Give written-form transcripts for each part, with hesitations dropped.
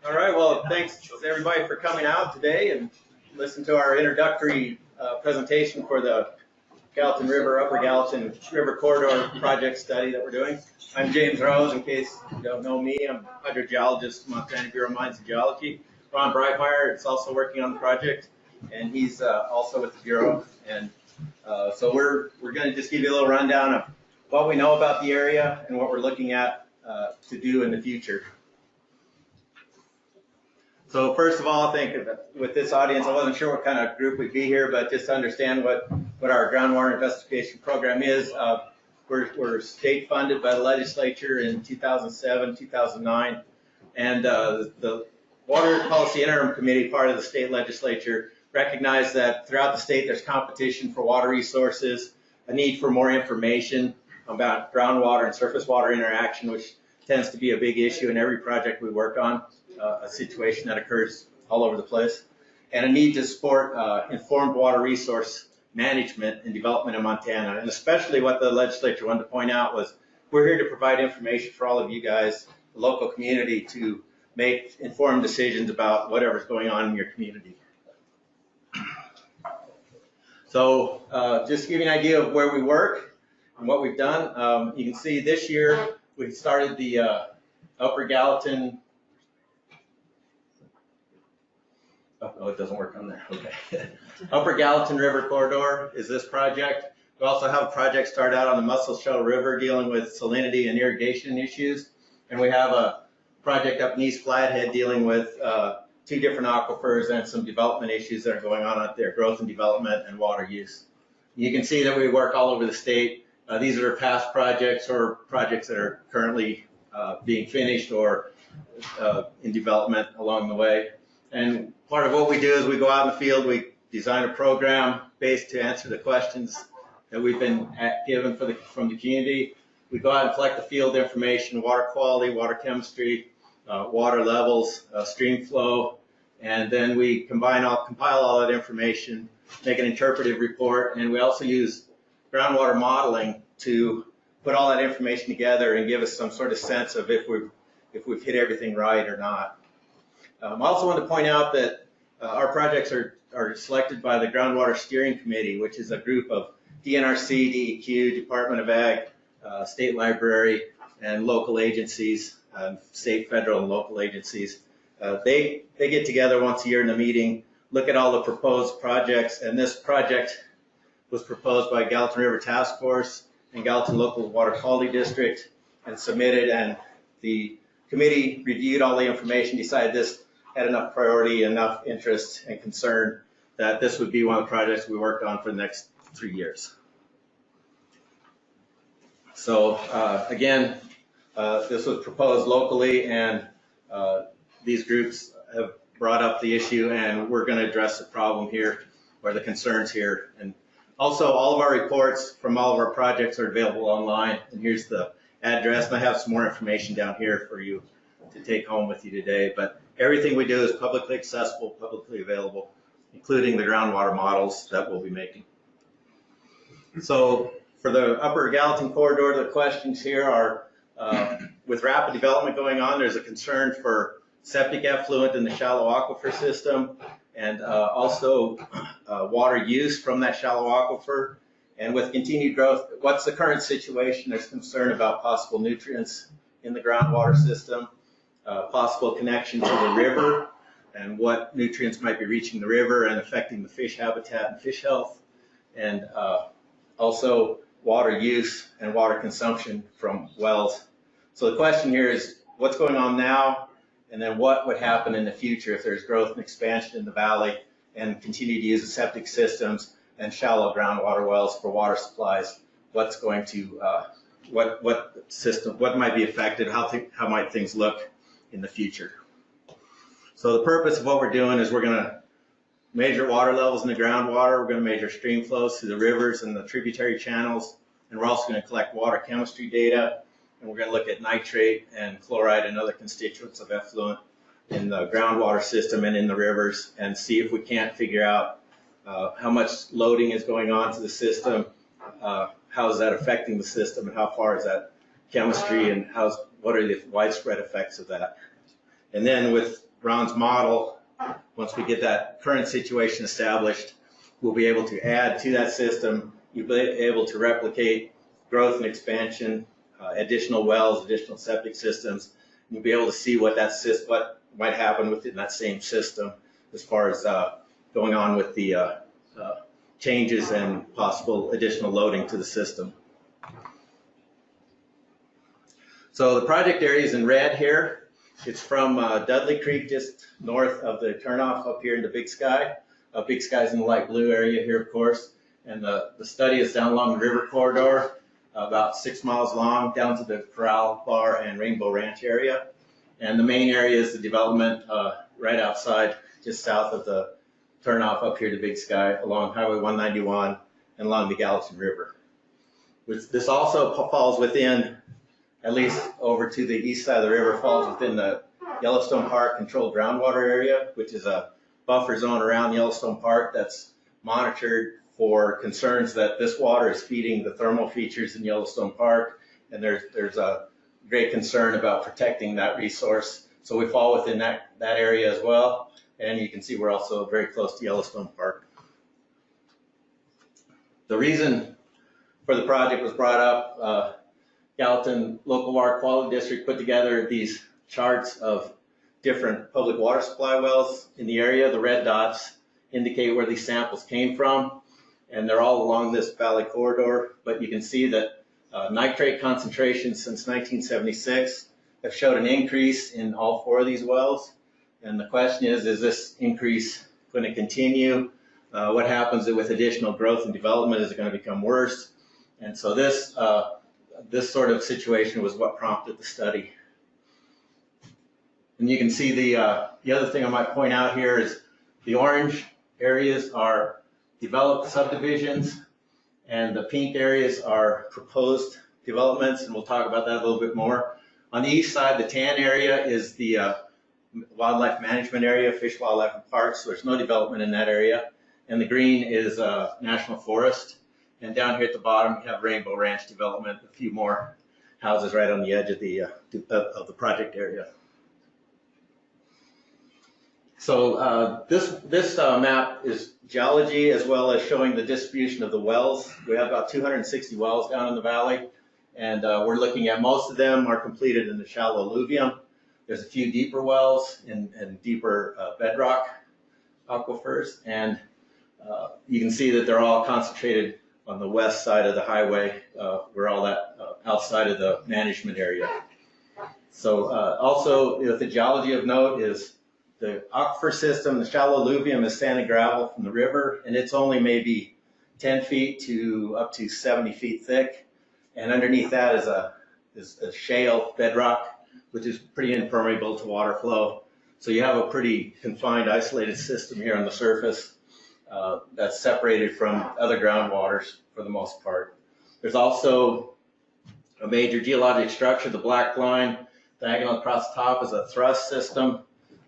All right, well, thanks everybody for coming out today and listen to our introductory presentation for the Gallatin River, Upper Gallatin River Corridor project study that we're doing. I'm James Rose. In case you don't know me, I'm a hydrogeologist, Montana Bureau of Mines and Geology. Ron Breitmeyer is also working on the project, and he's also with the Bureau. And so we're going to just give you a little rundown of what we know about the area and what we're looking at to do in the future. So first of all, I think with this audience, I wasn't sure what kind of group we'd be here, but just to understand what our groundwater investigation program is. We're state funded by the legislature in 2007, 2009, and the Water Policy Interim Committee, part of the state legislature, recognized that throughout the state there's competition for water resources, a need for more information about groundwater and surface water interaction, which tends to be a big issue in every project we work on, a situation that occurs all over the place, and a need to support informed water resource management and development in Montana. And especially what the legislature wanted to point out was we're here to provide information for all of you guys, the local community, to make informed decisions about whatever's going on in your community. So just to give you an idea of where we work and what we've done, you can see this year we started the Upper Gallatin. Oh, it doesn't work on there. Okay. Upper Gallatin River Corridor is this project. We also have a project started out on the Musselshell River dealing with salinity and irrigation issues. And we have a project up in East Flathead dealing with two different aquifers and some development issues that are going on out there, growth and development and water use. You can see that we work all over the state. These are past projects or projects that are currently being finished or in development along the way. And part of what we do is we go out in the field, we design a program based to answer the questions that we've been given from the community. We go out and collect the field information, water quality, water chemistry, water levels, stream flow, and then we compile all that information, make an interpretive report, and we also use groundwater modeling to put all that information together and give us some sort of sense of if we've hit everything right or not. I also want to point out that our projects are selected by the Groundwater Steering Committee, which is a group of DNRC, DEQ, Department of Ag, State Library, and local agencies, state, federal, and local agencies. They get together once a year in a meeting, look at all the proposed projects, and this project was proposed by Gallatin River Task Force and Gallatin Local Water Quality District and submitted, and the committee reviewed all the information, decided this had enough priority, enough interest and concern that this would be one of the projects we worked on for the next 3 years. So again, this was proposed locally, and these groups have brought up the issue, and we're going to address the problem here, or the concerns here. And also, all of our reports from all of our projects are available online, and here's the address, and I have some more information down here for you to take home with you today. But everything we do is publicly accessible, publicly available, including the groundwater models that we'll be making. So for the Upper Gallatin Corridor, the questions here are, with rapid development going on, there's a concern for septic effluent in the shallow aquifer system, and also water use from that shallow aquifer. And with continued growth, what's the current situation? There's concern about possible nutrients in the groundwater system, possible connection to the river, and what nutrients might be reaching the river and affecting the fish habitat and fish health, and also water use and water consumption from wells. So the question here is, what's going on now, and then what would happen in the future if there's growth and expansion in the valley and continue to use the septic systems and shallow groundwater wells for water supplies? What's going to, what might be affected? How might things look in the future? So the purpose of what we're doing is we're going to measure water levels in the groundwater. We're going to measure stream flows through the rivers and the tributary channels, and we're also going to collect water chemistry data, and we're going to look at nitrate and chloride and other constituents of effluent in the groundwater system and in the rivers, and see if we can't figure out how much loading is going on to the system, how is that affecting the system, and how far is that chemistry, and what are the widespread effects of that. And then with Ron's model, once we get that current situation established, we'll be able to add to that system. You'll be able to replicate growth and expansion, additional wells, additional septic systems. You'll be able to see what might happen within that same system as far as going on with the changes and possible additional loading to the system. So the project area is in red here. It's from Dudley Creek, just north of the turnoff up here in the Big Sky. Big Sky's in the light blue area here, of course. And the study is down along the river corridor, about 6 miles long, down to the Corral Bar and Rainbow Ranch area. And the main area is the development right outside, just south of the turnoff up here to Big Sky, along Highway 191 and along the Gallatin River. This also falls within, at least over to the east side of the river, falls within the Yellowstone Park controlled groundwater area, which is a buffer zone around Yellowstone Park that's monitored for concerns that this water is feeding the thermal features in Yellowstone Park, and there's a great concern about protecting that resource. So we fall within that area as well, and you can see we're also very close to Yellowstone Park. The reason for the project was brought up. Gallatin Local Water Quality District put together these charts of different public water supply wells in the area. The red dots indicate where these samples came from, and they're all along this valley corridor. But you can see that nitrate concentrations since 1976 have showed an increase in all 4 of these wells. And the question is this increase going to continue? What happens with additional growth and development? Is it going to become worse? And so this sort of situation was what prompted the study. And you can see the other thing I might point out here is the orange areas are developed subdivisions, and the pink areas are proposed developments, and we'll talk about that a little bit more. On the east side, the tan area is the wildlife management area, fish, wildlife, and parks, so there's no development in that area. And the green is national forest. And down here at the bottom, you have Rainbow Ranch development, a few more houses right on the edge of the project area. So this map is geology, as well as showing the distribution of the wells. We have about 260 wells down in the valley, and we're looking at most of them are completed in the shallow alluvium. There's a few deeper wells and deeper bedrock aquifers, and you can see that they're all concentrated on the west side of the highway. We're all outside of the management area. So also, the geology of note is the aquifer system. The shallow alluvium is sand and gravel from the river, and it's only maybe 10 feet to up to 70 feet thick. And underneath that is a shale bedrock, which is pretty impermeable to water flow. So you have a pretty confined, isolated system here on the surface that's separated from other groundwaters for the most part. There's also a major geologic structure. The black line diagonal across the top is a thrust system,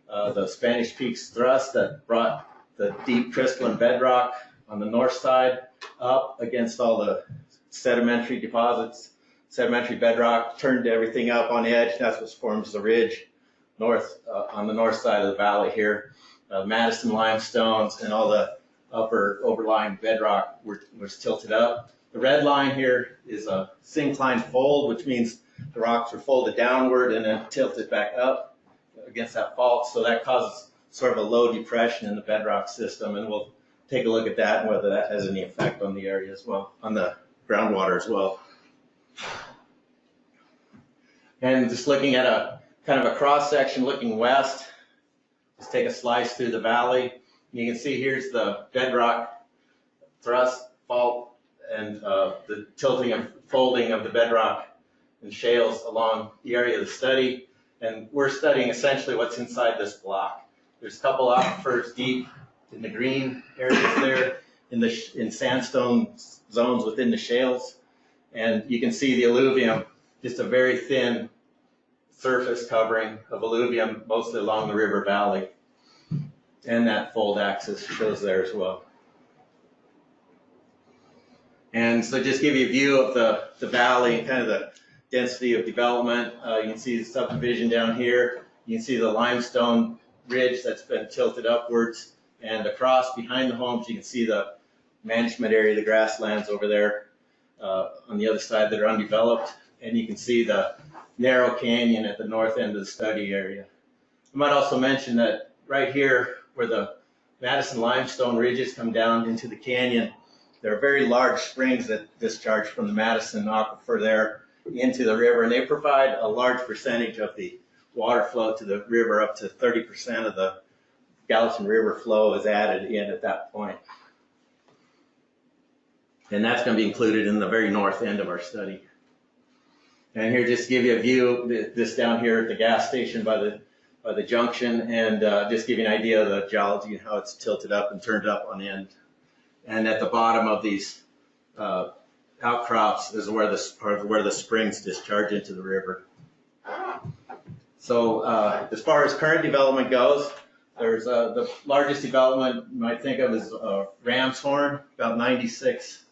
the Spanish Peaks thrust that brought the deep crystalline bedrock on the north side up against all the sedimentary deposits. Sedimentary bedrock turned everything up on edge. That's what forms the ridge on the north side of the valley here. Madison limestones and all the upper overlying bedrock was tilted up. The red line here is a syncline fold, which means the rocks are folded downward and then tilted back up against that fault. So that causes sort of a low depression in the bedrock system, and we'll take a look at that and whether that has any effect on the area as well, on the groundwater as well. And just looking at a kind of a cross section looking west, just take a slice through the valley. You can see here's the bedrock thrust fault and the tilting and folding of the bedrock and shales along the area of the study. And we're studying essentially what's inside this block. There's a couple aquifers deep in the green areas there, in sandstone zones within the shales. And you can see the alluvium, just a very thin surface covering of alluvium, mostly along the river valley. And that fold axis shows there as well. And so just give you a view of the valley and kind of the density of development. You can see the subdivision down here. You can see the limestone ridge that's been tilted upwards, and across behind the homes, you can see the management area, the grasslands over there on the other side that are undeveloped, and you can see the narrow canyon at the north end of the study area. I might also mention that right here, where the Madison limestone ridges come down into the canyon, there are very large springs that discharge from the Madison aquifer there into the river, and they provide a large percentage of the water flow to the river. Up to 30% of the Gallatin River flow is added in at that point. And that's going to be included in the very north end of our study. And here, just to give you a view, this down here at the gas station by the junction, and just give you an idea of the geology and how it's tilted up and turned up on end. And at the bottom of these outcrops is where the springs discharge into the river. So as far as current development goes, there's the largest development you might think of is Ramshorn, about 96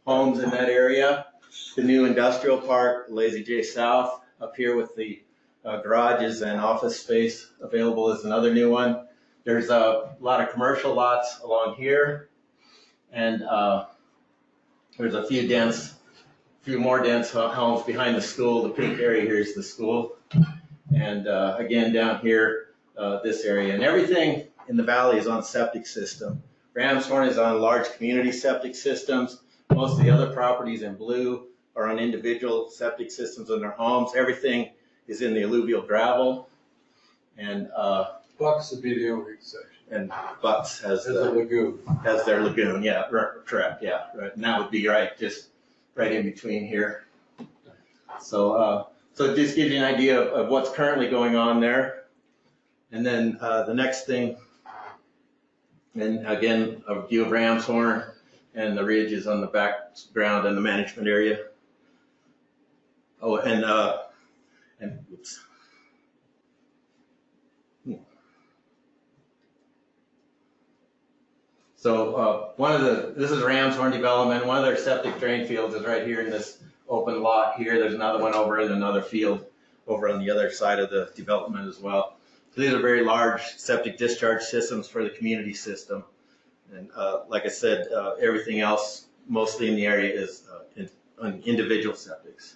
homes in that area. The new industrial park, Lazy J South, up here with the garages and office space available is another new one. There's a lot of commercial lots along here, and there's a few more dense homes behind the school. The pink area here is the school, and again down here, this area, and everything in the valley is on septic system. Ramshorn is on large community septic systems. Most of the other properties in blue are on individual septic systems in their homes. Everything is in the alluvial gravel, and Bucks would be the only exception. And Bucks has a lagoon. Has their lagoon, yeah, correct, yeah, right. And that would be right, just right in between here. So, so it just gives you an idea of what's currently going on there. And then the next thing, and again, a view of Ramshorn and the ridges on the background and the management area. Oh, and oops. So this is Ramshorn development. One of their septic drain fields is right here in this open lot here. There's another one over in another field over on the other side of the development as well. So these are very large septic discharge systems for the community system. And like I said, everything else mostly in the area is on individual septics.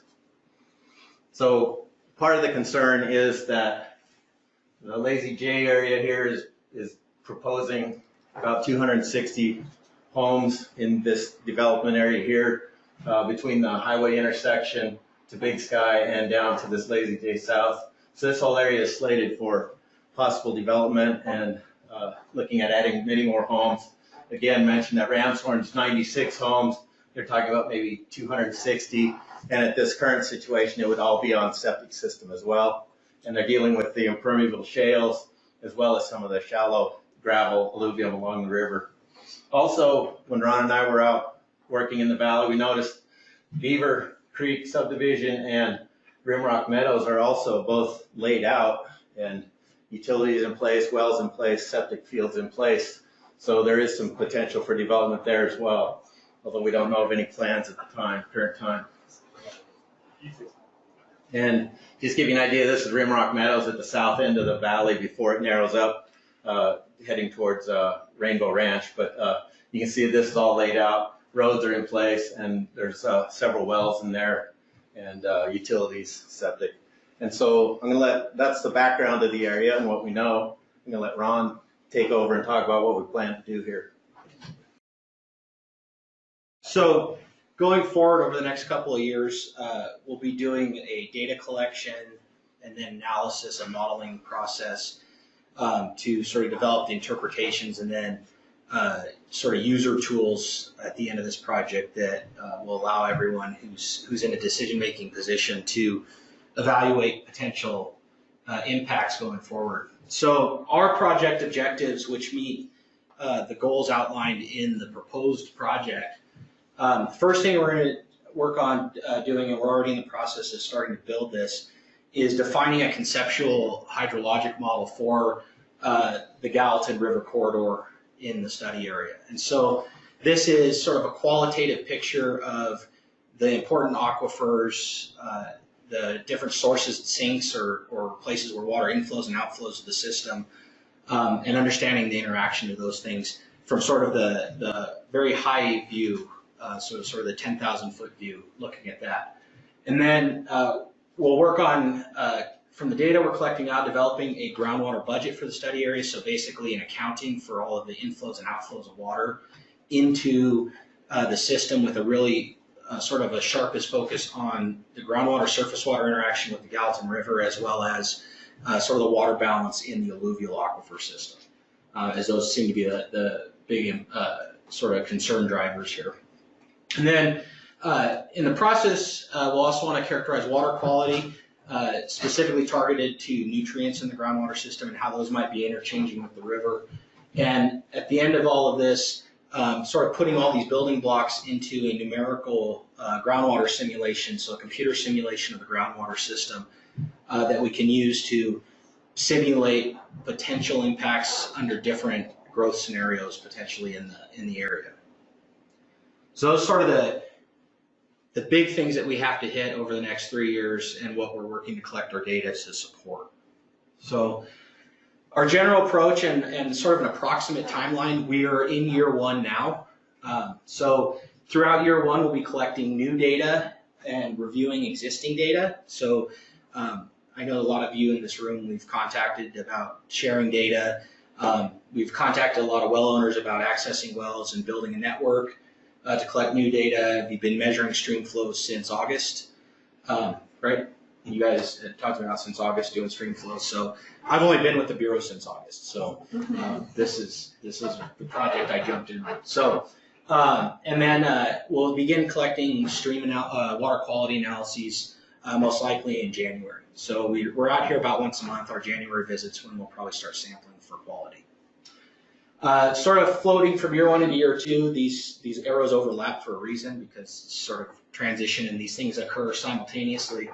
So part of the concern is that the Lazy J area here is proposing about 260 homes in this development area here between the highway intersection to Big Sky and down to this Lazy J South. So this whole area is slated for possible development and looking at adding many more homes. Again, mentioned that Ramshorn's 96 homes. They're talking about maybe 260. And at this current situation, it would all be on septic system as well. And they're dealing with the impermeable shales as well as some of the shallow gravel alluvium along the river. Also, when Ron and I were out working in the valley, we noticed Beaver Creek subdivision and Rimrock Meadows are also both laid out, and utilities in place, wells in place, septic fields in place. So there is some potential for development there as well, although we don't know of any plans at the current time. And just to give you an idea, this is Rimrock Meadows at the south end of the valley before it narrows up, heading towards Rainbow Ranch. But you can see this is all laid out. Roads are in place, and there's several wells in there, and utilities, septic. And so that's the background of the area and what we know. I'm going to let Ron take over and talk about what we plan to do here. So going forward over the next couple of years, we'll be doing a data collection and then analysis and modeling process to sort of develop the interpretations, and then sort of user tools at the end of this project that will allow everyone who's in a decision-making position to evaluate potential impacts going forward. So our project objectives, which meet the goals outlined in the proposed project, first thing we're going to work on doing, and we're already in the process of starting to build this, is defining a conceptual hydrologic model for the Gallatin River corridor in the study area. And so this is sort of a qualitative picture of the important aquifers the different sources, sinks or places where water inflows and outflows of the system, and understanding the interaction of those things from sort of the very high view, sort of the 10,000 foot view, looking at that. And then we'll work on, from the data we're collecting now, developing a groundwater budget for the study area. So basically an accounting for all of the inflows and outflows of water into the system with a really sort of a sharpest focus on the groundwater surface water interaction with the Gallatin River, as well as sort of the water balance in the alluvial aquifer system, as those seem to be the big sort of concern drivers here. And then in the process, we'll also want to characterize water quality, specifically targeted to nutrients in the groundwater system and how those might be interchanging with the river. And at the end of all of this, sort of putting all these building blocks into a numerical groundwater simulation, so a computer simulation of the groundwater system that we can use to simulate potential impacts under different growth scenarios potentially in the area. So those are sort of the big things that we have to hit over the next 3 years and what we're working to collect our data to support. So our general approach and sort of an approximate timeline, we are in year 1 now. So throughout year 1, we'll be collecting new data and reviewing existing data. So I know a lot of you in this room we've contacted about sharing data. We've contacted a lot of well owners about accessing wells and building a network to collect new data. We've been measuring stream flows since August, right? You guys had talked about since August doing stream flows. So I've only been with the Bureau since August. So this is the project I jumped in on. So and then we'll begin collecting stream water quality analyses most likely in January. So we're out here about once a month. Our January visits when we'll probably start sampling for quality. Sort of floating from year 1 into year 2, these arrows overlap for a reason because sort of transition and these things occur simultaneously.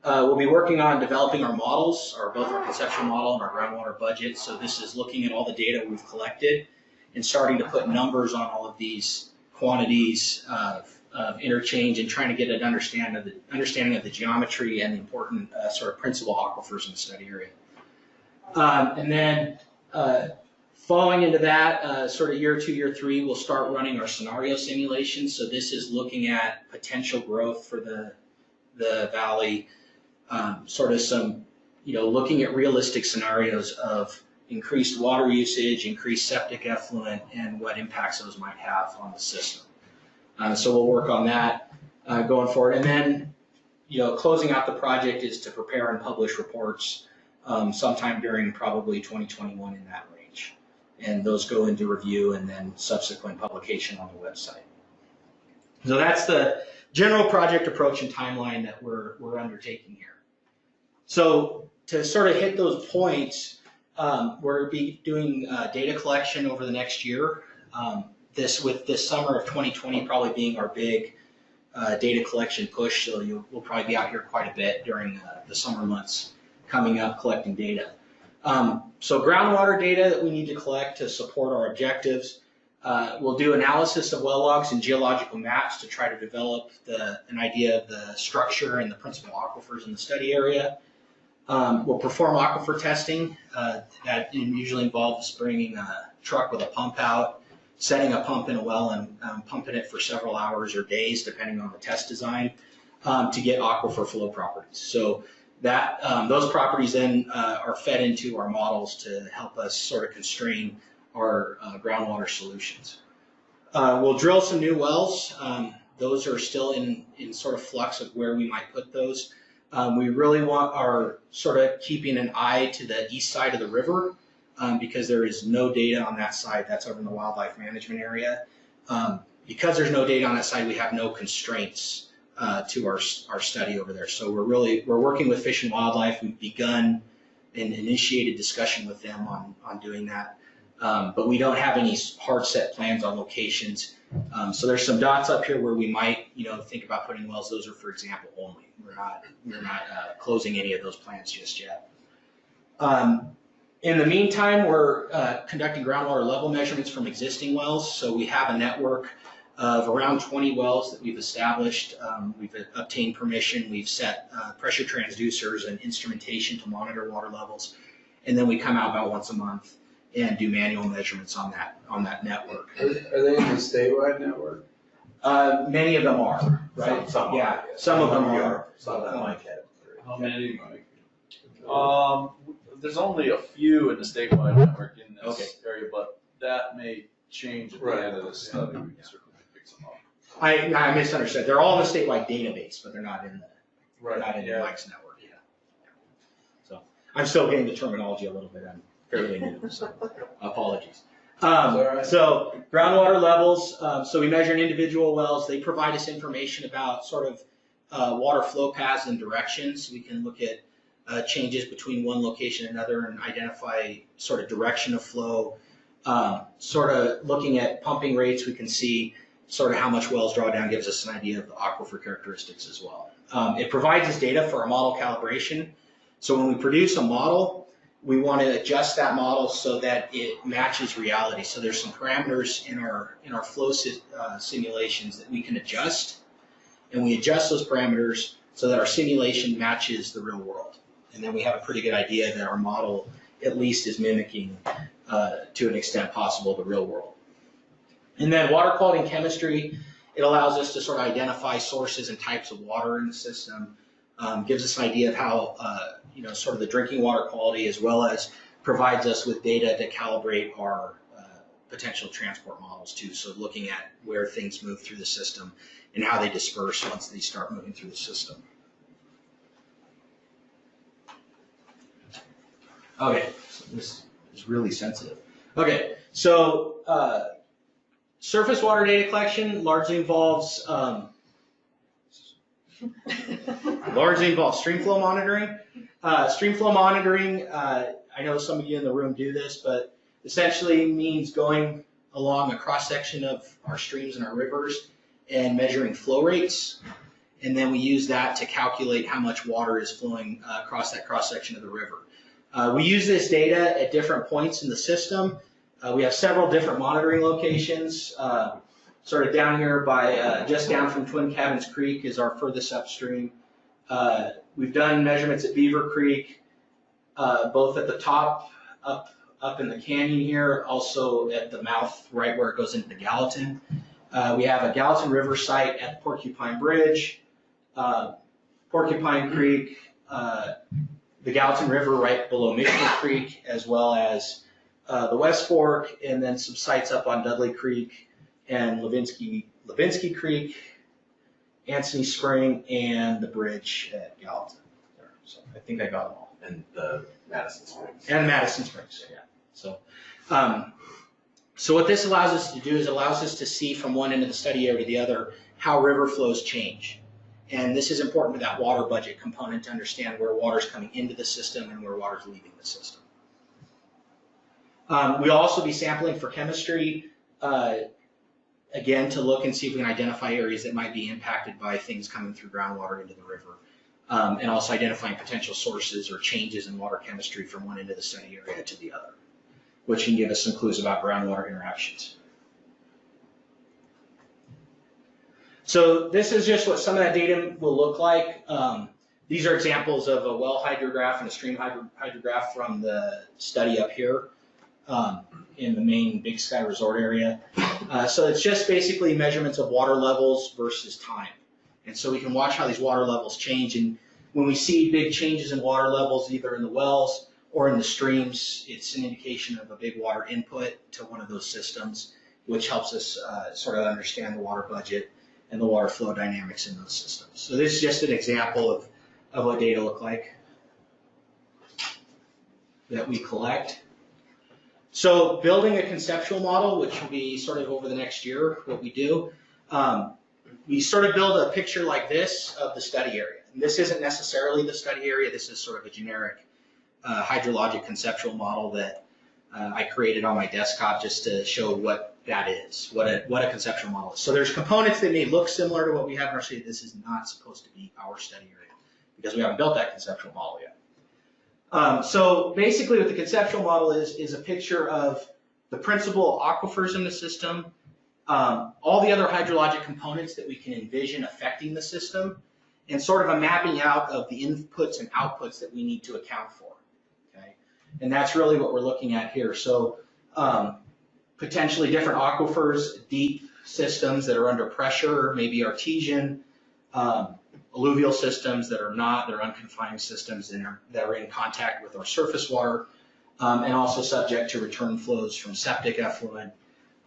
We'll be working on developing our models, both our conceptual model and our groundwater budget. So this is looking at all the data we've collected and starting to put numbers on all of these quantities of interchange and trying to get an understanding of the geometry and the important sort of principal aquifers in the study area. And then following into that, sort of year 2, year 3, we'll start running our scenario simulations. So this is looking at potential growth for the valley, sort of some, looking at realistic scenarios of increased water usage, increased septic effluent, and what impacts those might have on the system. So we'll work on that going forward. And then, closing out the project is to prepare and publish reports sometime during probably 2021 in that range. And those go into review and then subsequent publication on the website. So that's the general project approach and timeline that we're undertaking here. So to sort of hit those points, we'll be doing data collection over the next year. With this summer of 2020 probably being our big data collection push, so we'll probably be out here quite a bit during the summer months coming up collecting data. So groundwater data that we need to collect to support our objectives. We'll do analysis of well logs and geological maps to try to develop an idea of the structure and the principal aquifers in the study area. We'll perform aquifer testing. That usually involves bringing a truck with a pump out, setting a pump in a well and pumping it for several hours or days, depending on the test design, to get aquifer flow properties. So that those properties then are fed into our models to help us sort of constrain our groundwater solutions. We'll drill some new wells. Those are still in sort of flux of where we might put those. We really want our sort of keeping an eye to the east side of the river because there is no data on that side. That's over in the wildlife management area. Because there's no data on that side, we have no constraints to our study over there. So we're working with Fish and Wildlife. We've begun and initiated discussion with them on doing that. But we don't have any hard set plans on locations. So there's some dots up here where we might, think about putting wells. Those are for example only. We're not closing any of those plans just yet. In the meantime, we're conducting groundwater level measurements from existing wells. So we have a network of around 20 wells that we've established. We've obtained permission, we've set pressure transducers and instrumentation to monitor water levels, and then we come out about once a month and do manual measurements on that network. Are they in the statewide network? Many of them are, right? Some yeah, some of them are. Some of them might have. How many, Mike? There's only a few in the statewide network in Okay. this area, but that may change at the end of the study. We can certainly pick some up. I misunderstood. They're all in the statewide database, but they're not in the Mike's network yet. So I'm still getting the terminology a little bit. I'm fairly new, so apologies. So groundwater levels. So we measure in individual wells. They provide us information about sort of water flow paths and directions. We can look at changes between one location and another and identify sort of direction of flow. Sort of looking at pumping rates, we can see sort of how much wells draw down, gives us an idea of the aquifer characteristics as well. It provides us data for our model calibration. So when we produce a model, we want to adjust that model so that it matches reality. So there's some parameters in our flow simulations that we can adjust, and we adjust those parameters so that our simulation matches the real world. And then we have a pretty good idea that our model at least is mimicking, to an extent possible, the real world. And then water quality and chemistry, it allows us to sort of identify sources and types of water in the system, gives us an idea of how, sort of the drinking water quality, as well as provides us with data to calibrate our potential transport models too. So looking at where things move through the system and how they disperse once they start moving through the system. Okay, so this is really sensitive. Okay, so surface water data collection largely involves stream flow monitoring. Stream flow monitoring, I know some of you in the room do this, but essentially means going along a cross-section of our streams and our rivers and measuring flow rates. And then we use that to calculate how much water is flowing across that cross-section of the river. We use this data at different points in the system. We have several different monitoring locations. Sort of down here by, just down from Twin Cabins Creek is our furthest upstream. We've done measurements at Beaver Creek, both at the top, up in the canyon here, also at the mouth, right where it goes into the Gallatin. We have a Gallatin River site at the Porcupine Bridge, Porcupine Creek, the Gallatin River right below Mission Creek, as well as the West Fork, and then some sites up on Dudley Creek and Levinsky Creek, Anthony Spring, and the bridge at Gallatin. So I think I got them all. And the Madison Springs. And Madison Springs, yeah. So, so what this allows us to do is allows us to see from one end of the study area to the other how river flows change. And this is important to that water budget component to understand where water's coming into the system and where water's leaving the system. We'll also be sampling for chemistry, again, to look and see if we can identify areas that might be impacted by things coming through groundwater into the river. And also identifying potential sources or changes in water chemistry from one end of the study area to the other, which can give us some clues about groundwater interactions. So this is just what some of that data will look like. These are examples of a well hydrograph and a stream hydrograph from the study up here in the main Big Sky Resort area. So it's just basically measurements of water levels versus time. And so we can watch how these water levels change. And when we see big changes in water levels, either in the wells or in the streams, it's an indication of a big water input to one of those systems, which helps us sort of understand the water budget and the water flow dynamics in those systems. So this is just an example of what data look like that we collect. So building a conceptual model, which will be sort of over the next year, what we do, we sort of build a picture like this of the study area. And this isn't necessarily the study area. This is sort of a generic hydrologic conceptual model that I created on my desktop just to show what that is, what a conceptual model is. So there's components that may look similar to what we have in our study. This is not supposed to be our study area because we haven't built that conceptual model yet. So basically what the conceptual model is a picture of the principal aquifers in the system, all the other hydrologic components that we can envision affecting the system, and sort of a mapping out of the inputs and outputs that we need to account for, okay? And that's really what we're looking at here. So potentially different aquifers, deep systems that are under pressure, maybe artesian, alluvial systems that are not, they're unconfined systems that are in contact with our surface water, and also subject to return flows from septic effluent.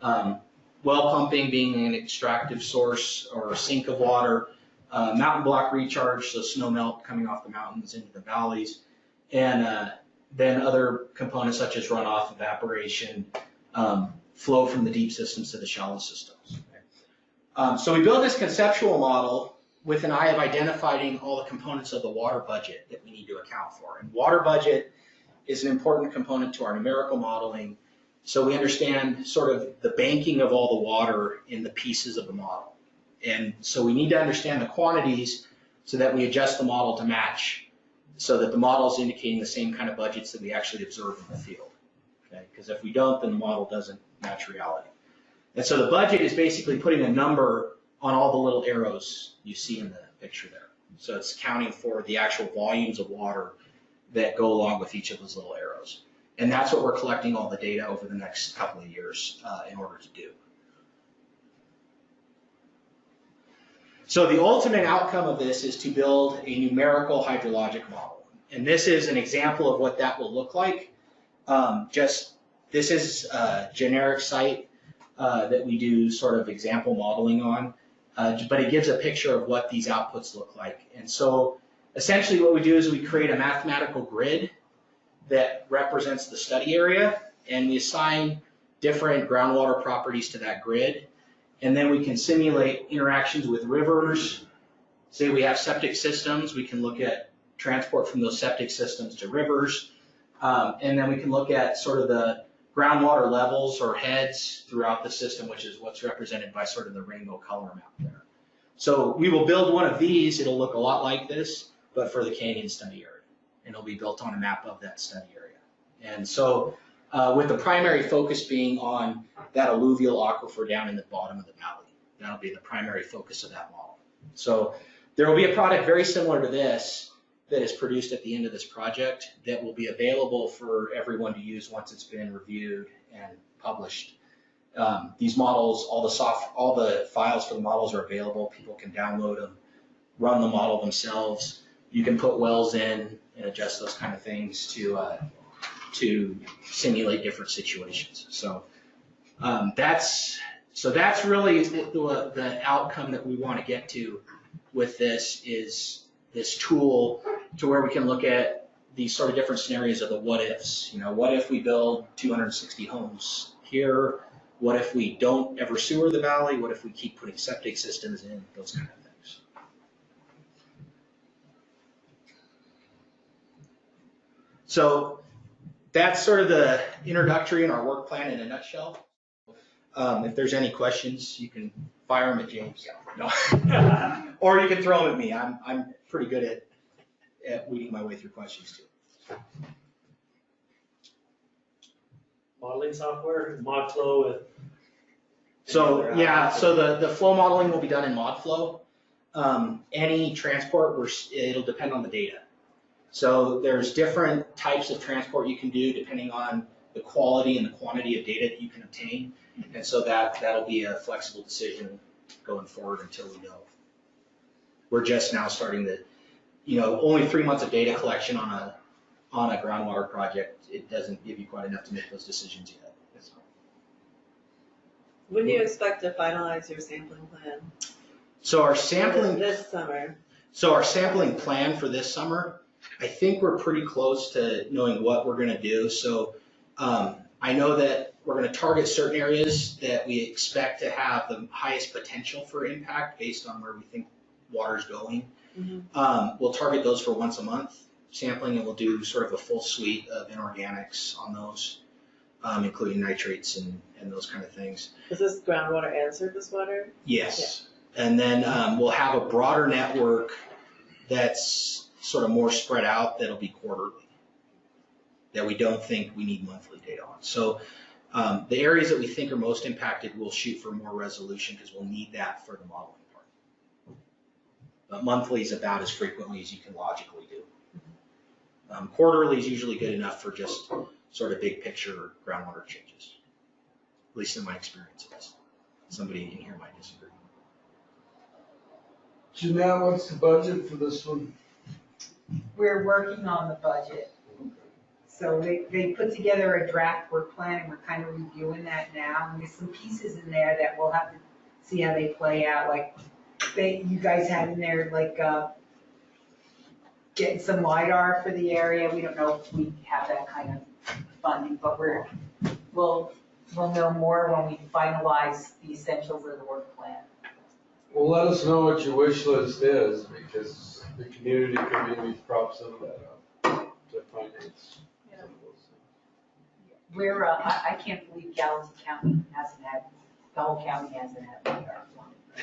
Well pumping being an extractive source or a sink of water, mountain block recharge, so snow melt coming off the mountains into the valleys, and then other components such as runoff, evaporation, flow from the deep systems to the shallow systems. So we built this conceptual model with an eye of identifying all the components of the water budget that we need to account for. And water budget is an important component to our numerical modeling, so we understand sort of the banking of all the water in the pieces of the model. And so we need to understand the quantities so that we adjust the model to match, so that the model is indicating the same kind of budgets that we actually observe in the field. Okay? Because if we don't, then the model doesn't match reality. And so the budget is basically putting a number on all the little arrows you see in the picture there. So it's counting for the actual volumes of water that go along with each of those little arrows. And that's what we're collecting all the data over the next couple of years in order to do. So the ultimate outcome of this is to build a numerical hydrologic model. And this is an example of what that will look like. This is a generic site that we do sort of example modeling on, but it gives a picture of what these outputs look like. And so essentially what we do is we create a mathematical grid that represents the study area, and we assign different groundwater properties to that grid. And then we can simulate interactions with rivers. Say we have septic systems, we can look at transport from those septic systems to rivers. And then we can look at sort of the groundwater levels or heads throughout the system, which is what's represented by sort of the rainbow color map there. So we will build one of these. It'll look a lot like this, but for the canyon study area. And it'll be built on a map of that study area. And so with the primary focus being on that alluvial aquifer down in the bottom of the valley. That'll be the primary focus of that model. So there will be a product very similar to this that is produced at the end of this project that will be available for everyone to use once it's been reviewed and published. These models, all the files for the models are available. People can download them, run the model themselves. You can put wells in and adjust those kind of things to simulate different situations. So that's really the outcome that we want to get to with this, is this tool to where we can look at these sort of different scenarios of the what ifs. You know, what if we build 260 homes here? What if we don't ever sewer the valley? What if we keep putting septic systems in? Those kind of things. So that's sort of the introductory in our work plan in a nutshell. If there's any questions, you can fire them at James. No. Or you can throw them at me. I'm pretty good at weeding my way through questions too. Modeling software, ModFlow with. So yeah, so the flow modeling will be done in ModFlow. Any transport, it'll depend on the data. So there's different types of transport you can do depending on the quality and the quantity of data that you can obtain. And so that'll be a flexible decision going forward until we know. We're just now starting only 3 months of data collection on a groundwater project. It doesn't give you quite enough to make those decisions yet. When do you expect to finalize your sampling plan? So our sampling this summer. So our sampling plan for this summer, I think we're pretty close to knowing what we're going to do. So I know that we're going to target certain areas that we expect to have the highest potential for impact based on where we think water's going. Mm-hmm. We'll target those for once a month sampling, and we'll do sort of a full suite of inorganics on those, including nitrates and those kind of things. Is this groundwater and surface water? Yes. Yeah. And then we'll have a broader network that's sort of more spread out that'll be quarterly, that we don't think we need monthly data on. So The areas that we think are most impacted, we'll shoot for more resolution because we'll need that for the modeling part. But monthly is about as frequently as you can logically do. Quarterly is usually good enough for just sort of big picture groundwater changes. At least in my experience it is. Somebody in here might disagree. Jeanette, what's the budget for this one? We're working on the budget. So they put together a draft work plan and we're kind of reviewing that now. And there's some pieces in there that we'll have to see how they play out. Like you guys had in there like getting some LiDAR for the area. We don't know if we have that kind of funding, but we'll know more when we finalize the essentials of the work plan. Well, let us know what your wish list is, because the community could maybe prop some of that up to finance. I can't believe Gallatin County hasn't had, the whole county hasn't had LiDAR.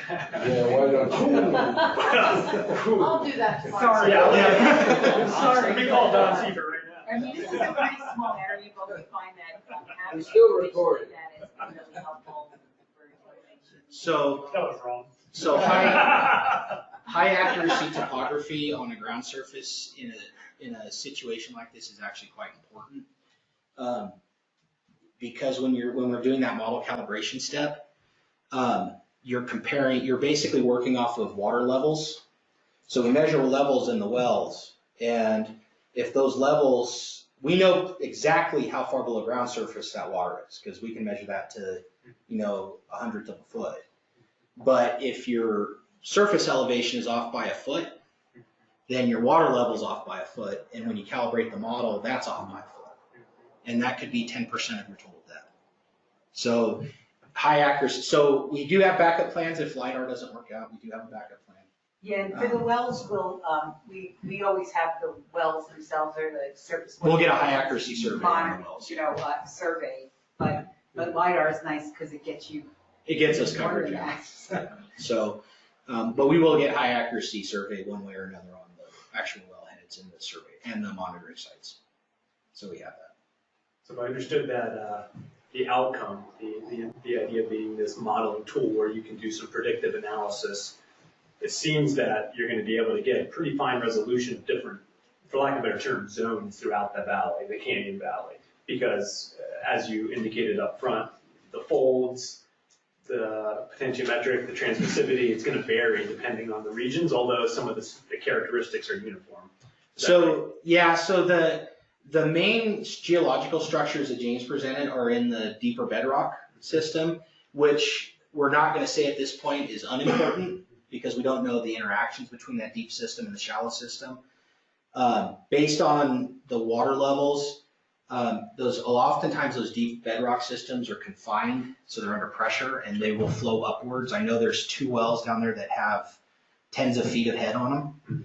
Yeah, why don't you? I'll do that tomorrow. Sorry. Yeah. Sorry. Let me call Don Seaver right now. I mean, this is a pretty small area, but we find that having We're still information recording. like that is really helpful for information. So That was wrong. high accuracy topography on a ground surface in a situation like this is actually quite important. Because when we're doing that model calibration step, you're basically working off of water levels. So we measure levels in the wells, and if those levels, we know exactly how far below ground surface that water is, because we can measure that to, a hundredth of a foot. But if your surface elevation is off by a foot, then your water level is off by a foot, and when you calibrate the model, that's off by a foot. And that could be 10% of your total depth. So high accuracy. So we do have backup plans if LiDAR doesn't work out. We do have a backup plan. Yeah, and for the wells, we always have the wells themselves or the surface. We'll get a high accuracy survey on the wells. Survey, but LiDAR is nice because it gets you. It gets us more coverage. than Yeah. that. So, but we will get high accuracy survey one way or another on the actual wellheads in the survey and the monitoring sites. So we have that. So if I understood that, the outcome, the idea being this modeling tool where you can do some predictive analysis, it seems that you're going to be able to get pretty fine resolution of different, for lack of a better term, zones throughout the valley, the canyon valley. Because as you indicated up front, the folds, the potentiometric, the transmissivity, it's going to vary depending on the regions, although some of the characteristics are uniform. So, yeah, so the main geological structures that James presented are in the deeper bedrock system, which we're not going to say at this point is unimportant because we don't know the interactions between that deep system and the shallow system. Based on the water levels, oftentimes those deep bedrock systems are confined, so they're under pressure and they will flow upwards. I know there's 2 wells down there that have tens of feet of head on them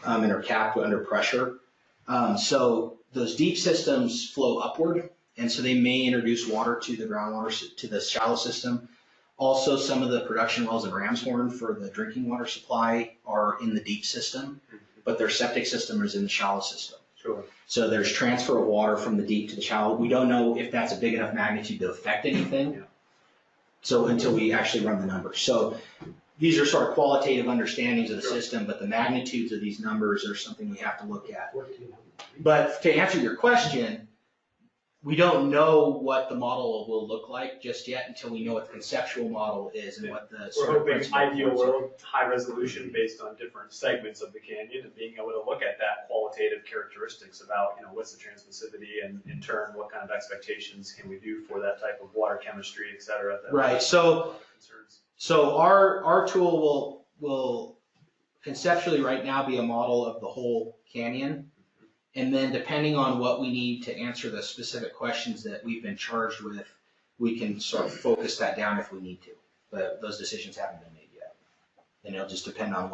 and are capped under pressure. So those deep systems flow upward, and so they may introduce water to the groundwater, to the shallow system. Also, some of the production wells in Ramshorn for the drinking water supply are in the deep system, but their septic system is in the shallow system. Sure. So there's transfer of water from the deep to the shallow. We don't know if that's a big enough magnitude to affect anything. Yeah. So until we actually run the numbers. So these are sort of qualitative understandings of the system, but the magnitudes of these numbers are something we have to look at. But to answer your question, we don't know what the model will look like just yet until we know what the conceptual model is and what the We're sort of hoping principal ideal points are. world, high resolution based on different segments of the canyon and being able to look at that qualitative characteristics about, what's the transmissivity and in turn, what kind of expectations can we do for that type of water chemistry, et cetera. Right, so our tool will conceptually right now be a model of the whole canyon. And then depending on what we need to answer the specific questions that we've been charged with, we can sort of focus that down if we need to. But those decisions haven't been made yet. And it'll just depend on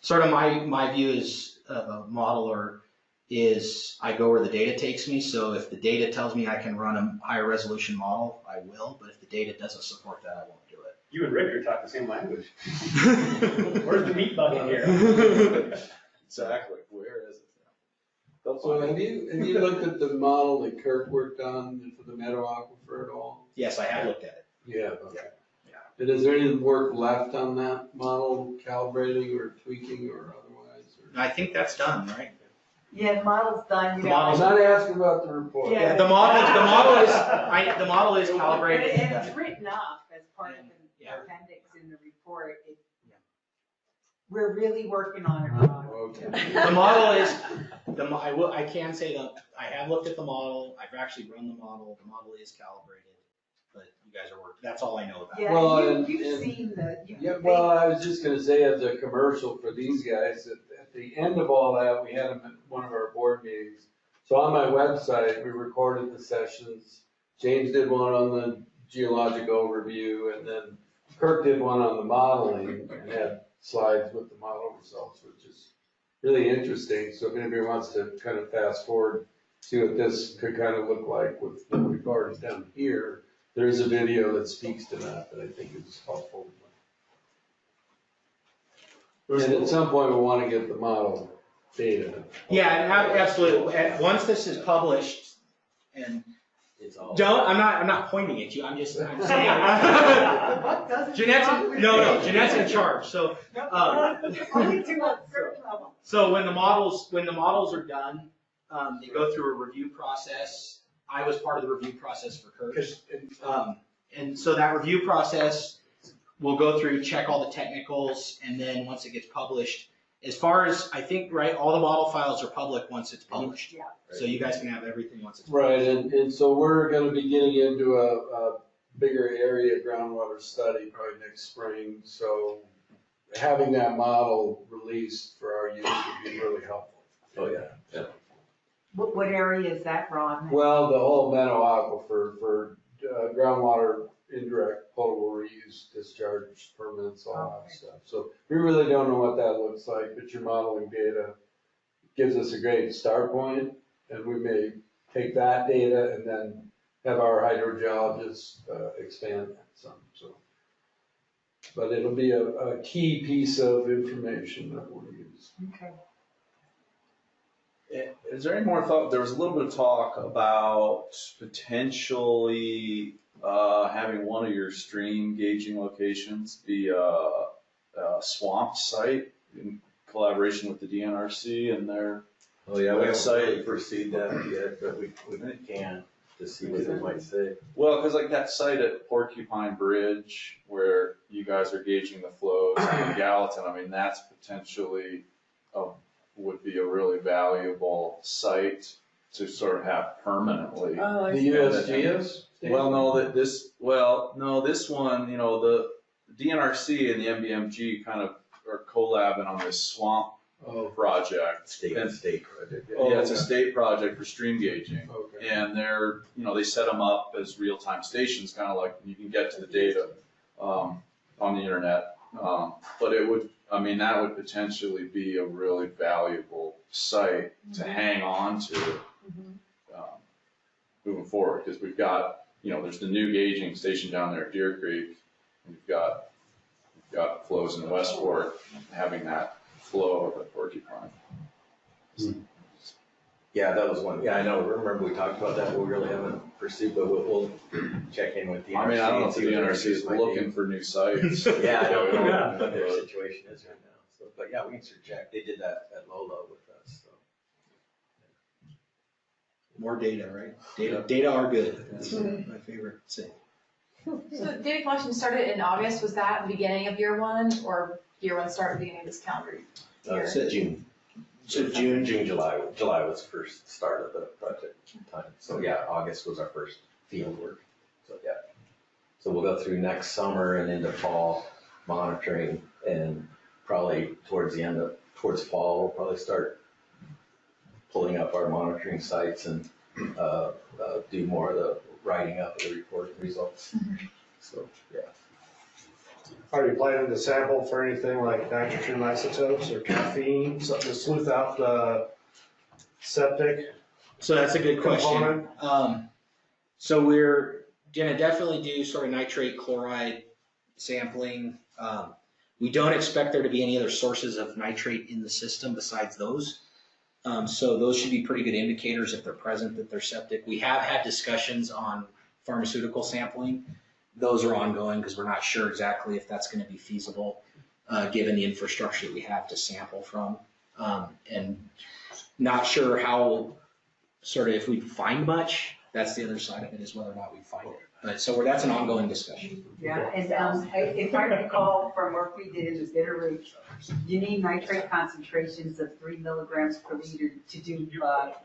sort of my view as a modeler is I go where the data takes me. So if the data tells me I can run a higher resolution model, I will. But if the data doesn't support that, I won't do it. You and Rick talk the same language. Where's the meat bucket here? Exactly, where is it So have you looked at the model that Kirk worked on for the Meadow Aquifer at all? Yes, I have looked at it. Yeah. Okay. Yeah. And is there any work left on that model, calibrating or tweaking or otherwise? Or? I think that's done, right? Yeah, the model's done, The you know. I'm not asking about the report. Yeah. The model is calibrated. And it's written up as part of the Yeah. appendix in the report. We're really working on it, Ron. Okay. The model is, I can say that I have looked at the model, I've actually run the model is calibrated, but you guys are working, that's all I know about it. Well, Yeah, and- you've seen the. Yeah, well, I was just gonna say as a commercial for these guys, at the end of all that, we had them at one of our board meetings. So on my website, we recorded the sessions. James did one on the geologic overview, and then Kirk did one on the modeling and had slides with the model results, which is really interesting. So if anybody wants to kind of fast forward, see what this could kind of look like with what we've already done here, there's a video that speaks to that I think is helpful. And at some point, we want to get the model data. Yeah, absolutely, once this is published, and It's all. I'm not pointing at you, I'm saying. The buck doesn't Jeanette's, stop with no, me. Jeanette's in charge, so, Only to a certain level. so when the models are done, they go through a review process. I was part of the review process for Kirk. And so that review process, we'll go through, check all the technicals, and then once it gets published, as far as, I think, right, all the model files are public once it's published. Yeah. So you guys can have everything once it's Right, published. and so we're gonna be getting into a bigger area groundwater study probably next spring. So having that model released for our use would be really helpful. Oh, yeah. What area is that, Ron? Well, the whole Meadow Aquifer for groundwater indirect potable reuse discharge permits, all that stuff. So we really don't know what that looks like, but your modeling data gives us a great start point, and we may take that data and then have our hydrogeologists expand that some. So, but it'll be a key piece of information that we'll use. Okay. Is there any more thought, there was a little bit of talk about potentially having one of your stream gauging locations be a swamp site in collaboration with the DNRC and their Oh, yeah, we haven't website. really pursued that yet, but we can to see what they might say. Well, because like that site at Porcupine Bridge where you guys are gauging the flows in Gallatin, I mean, that's potentially would be a really valuable site to sort of have permanently. Oh, The USGS? This one, you know, the DNRC and the MBMG kind of are collabing on this swamp project. State project. Yeah, it's a state project for stream gauging. Okay. And they're, you know, they set them up as real-time stations, kind of like you can get to the data on the internet. But it would, I mean, that would potentially be a really valuable site to hang on to moving forward, because we've got, you know, there's the new gauging station down there at Deer Creek. We've got flows in Westport, having that flow of the Porcupine. Yeah, that was one. Yeah, I know. Remember we talked about that, but we really haven't pursued, but we'll check in with the NRC. I mean, I don't know if the and see what their NRC is issues might be. looking for new sites. Yeah, I don't know Yeah. what their situation is right now. So, but yeah, we can sure check. They did that at Lola with us, so. More data, right? Data are good. That's my favorite thing. So data collection started in August, was that the beginning of year one, or year one started at the beginning of this calendar year? So- June. So June. July was the first start of the project time. So yeah, August was our first field work. So yeah. So we'll go through next summer and into fall monitoring, and probably towards fall, we'll probably start pulling up our monitoring sites and do more of the writing up of the report results. So yeah. Are you planning to sample for anything like nitrogen isotopes or caffeine, something to sleuth out the septic So that's a good question. component? So we're gonna definitely do sort of nitrate chloride sampling. We don't expect there to be any other sources of nitrate in the system besides those. So those should be pretty good indicators if they're present that they're septic. We have had discussions on pharmaceutical sampling. Those are ongoing because we're not sure exactly if that's going to be feasible, given the infrastructure that we have to sample from. And not sure how, sort of, if we find much, that's the other side of it, is whether or not we find it. But so that's an ongoing discussion. Yeah, and if I recall from work we did in the Bitterroot, you need nitrate concentrations of 3 milligrams per liter to do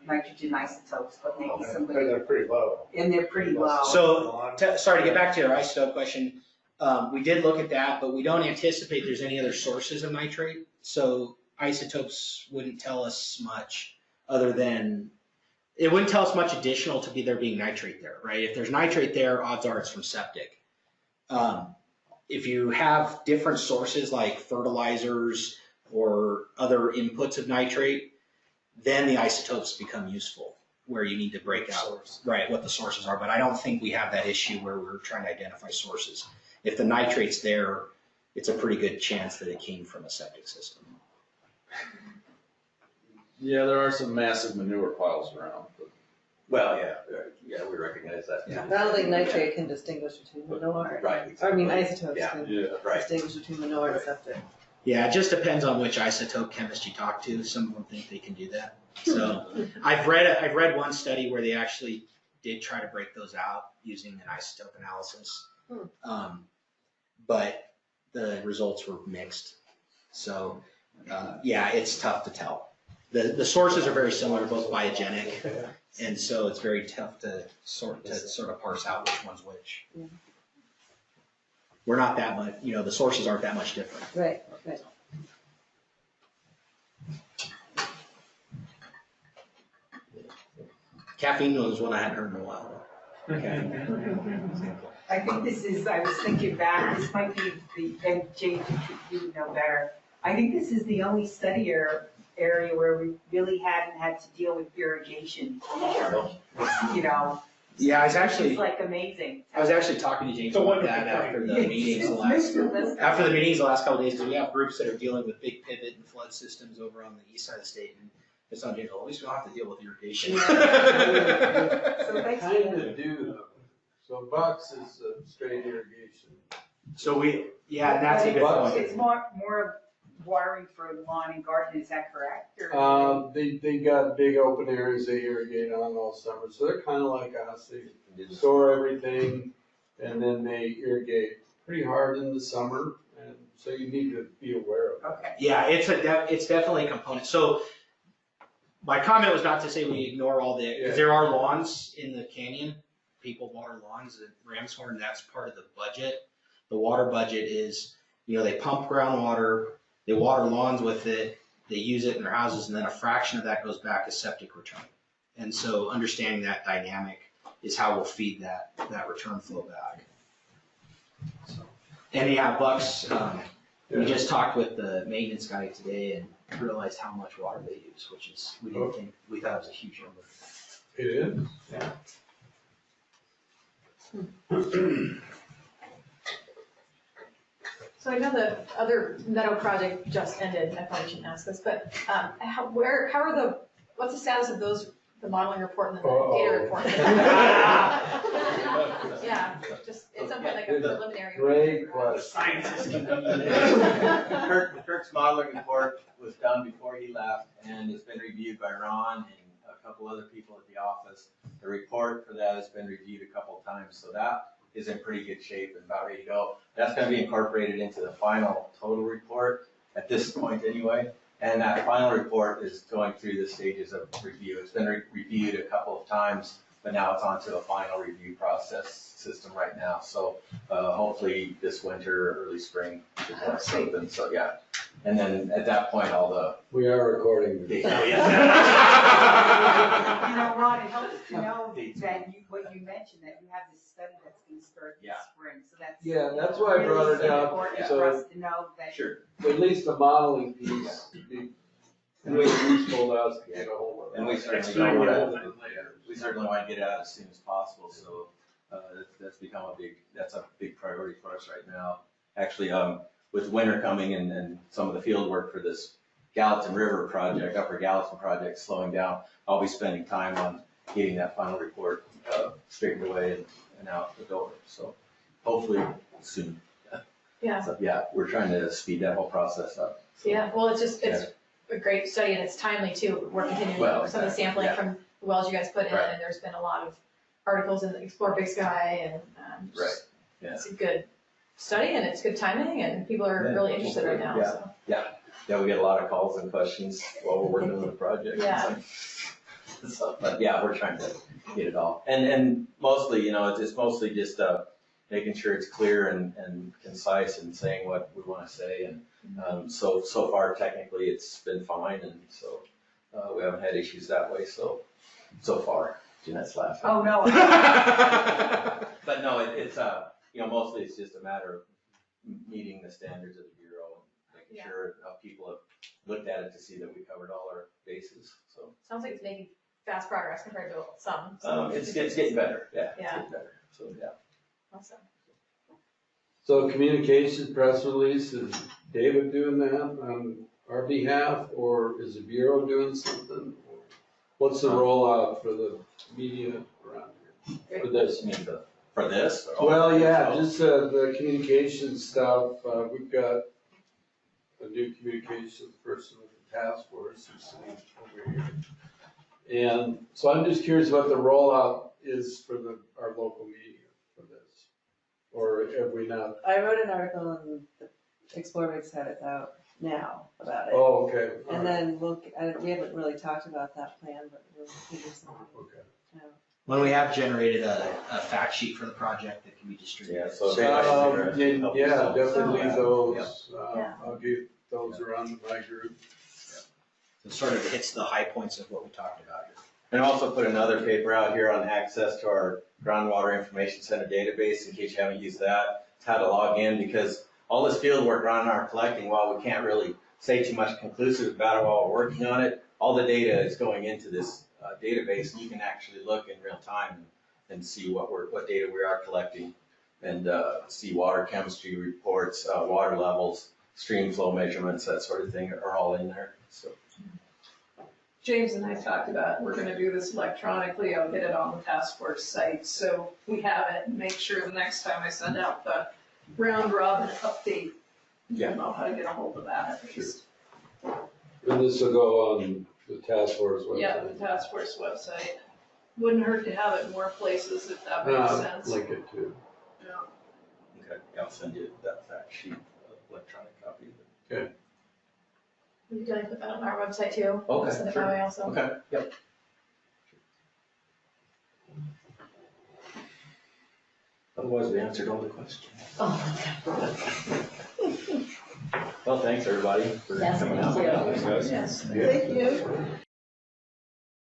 nitrogen isotopes, but maybe And somebody, they're pretty low. and they're pretty low. So, sorry to get back to your isotope question. We did look at that, but we don't anticipate there's any other sources of nitrate. So isotopes wouldn't tell us much other than, it wouldn't tell us much additional to be there being nitrate there, right? If there's nitrate there, odds are it's from septic. If you have different sources like fertilizers or other inputs of nitrate, then the isotopes become useful, where you need to break out, right, what the sources are. But I don't think we have that issue where we're trying to identify sources. If the nitrate's there, it's a pretty good chance that it came from a septic system. Yeah, there are some massive manure piles around, but Well, yeah, we recognize that. Yeah. I don't think nitrate can distinguish between manure. Right. I mean, isotopes Yeah. can yeah. Right. distinguish between manure and septic. Yeah, it just depends on which isotope chemist you talk to. Some of them think they can do that. So I've read one study where they actually did try to break those out using an isotope analysis. But the results were mixed. So yeah, it's tough to tell. The sources are very similar, both biogenic, and so it's very tough to sort of parse out which one's which. Yeah. We're not that much, the sources aren't that much different. Right, right. Caffeine was one I hadn't heard in a while. I think I was thinking back, this might be and James, you would know better. I think this is the only study area where we really hadn't had to deal with irrigation. Yeah, I was actually It's like amazing. talking to James about that after the meetings the last couple of days, because we have groups that are dealing with big pivot and flood systems over on the east side of the state, and it's on James, at least we don't have to deal with irrigation. So thanks. Kind of do though. So Bucks is straight irrigation. So that's a good point. It's more watering for lawn and garden, is that correct? Or- They got big open areas they irrigate on all summer, so they're kind of like us. They store everything and then they irrigate pretty hard in the summer, and so you need to be aware of it. Okay. Yeah, it's definitely a component. So my comment was not to say we ignore all because there are lawns in the canyon. People water lawns at Ramshorn, that's part of the budget. The water budget is, they pump groundwater, they water lawns with it, they use it in their houses, and then a fraction of that goes back as septic return. And so understanding that dynamic is how we'll feed that return flow back. So, and yeah, Bucks, we just talked with the maintenance guy today and realized how much water they use, which is, we thought it was a huge number. It is? Yeah. So I know the other Meadow project just ended, I probably shouldn't ask this, but what's the status of the modeling report and the data report? Yeah, just, it's something like a preliminary. Great question. Kirk's modeling report was done before he left, and it's been reviewed by Ron and a couple other people at the office. The report for that has been reviewed a couple of times, so that is in pretty good shape and about ready to go. That's going to be incorporated into the final total report at this point anyway. And that final report is going through the stages of review. It's been reviewed a couple of times, but now it's onto a final review process system right now. So hopefully this winter, early spring, should have something. So yeah. And then at that point, We are recording. Oh, yeah. Ron, it helps to know that what you mentioned, that you have this study that's going to start this spring, so that's. Yeah, that's why I brought it up, Important so- for us to know that. Sure. At least the modeling piece would be really useful to us to get a hold of. And we certainly want to get it out as soon as possible. So that's a big priority for us right now. Actually, with winter coming and some of the field work for this Gallatin River project, Upper Gallatin project slowing down, I'll be spending time on getting that final report straightened away and out the door. So hopefully soon. Yeah. So, yeah, we're trying to speed that whole process up. So, Yeah, well, it's a great study and it's timely too. We're continuing Well, some of the sampling yeah. from the wells you guys put in, Right. and there's been a lot of articles in the Explore Big Sky, and Right, yeah. it's a good study and it's good timing, and people are Yeah, really interested right now, yeah. so. Yeah, we get a lot of calls and questions while we're working on the project. Yeah. So, but yeah, we're trying to get it all. And mostly, it's mostly just making sure it's clear and concise and saying what we want to say. And so far, technically, it's been fine. And so we haven't had issues that way. So far, Jeanette's laughing. Oh, no. But no, it's mostly it's just a matter of meeting the standards of the Bureau and making sure people have looked at it to see that we covered all our bases, so. Sounds like it's making fast progress compared to some. It's getting better, yeah. It's Yeah. getting better, so, yeah. Awesome. So communications press release, is David doing that on our behalf, or is the Bureau doing something? What's the rollout for the media around here for this? You mean for this? Well, yeah, just the communications stuff. We've got a new communications person with the task force who's sitting over here. And so I'm just curious what the rollout is for our local media for this. Or have we not? I wrote an article and the Explore Big Sky is out now about it. Oh, okay. All And right. then we haven't really talked about that plan, but we'll figure something Okay. out. When we have generated a fact sheet for the project that can be distributed. Yeah, so if anybody's interested, Yeah, definitely Yeah. those. Yeah. I'll get those around to my group. It sort of hits the high points of what we talked about here. And also put another paper out here on access to our Groundwater Information Center database, in case you haven't used that. It's how to log in, because all this field work Ron and I are collecting, while we can't really say too much conclusive about it while we're working on it, all the data is going into this database, and you can actually look in real time and see what data we are collecting, and see water chemistry reports, water levels, stream flow measurements, that sort of thing are all in there. So. James and I talked about, we're gonna do this electronically, I'll get it on the task force site, so we have it, and make sure the next time I send out the round robin update, you know how to get a hold of that at least. And this will go on the task force website. Yeah, the task force website. Wouldn't hurt to have it in more places if that makes sense. Link it too. Yeah. Okay, I'll send you that fact sheet, electronic copy. We can put that on our website too. Okay, Send it sure. my way also. Okay, yep. Otherwise, we answered all the questions. Well, thanks, everybody, for Yes, coming thank out. you. Thanks, guys. Yes. Thank you.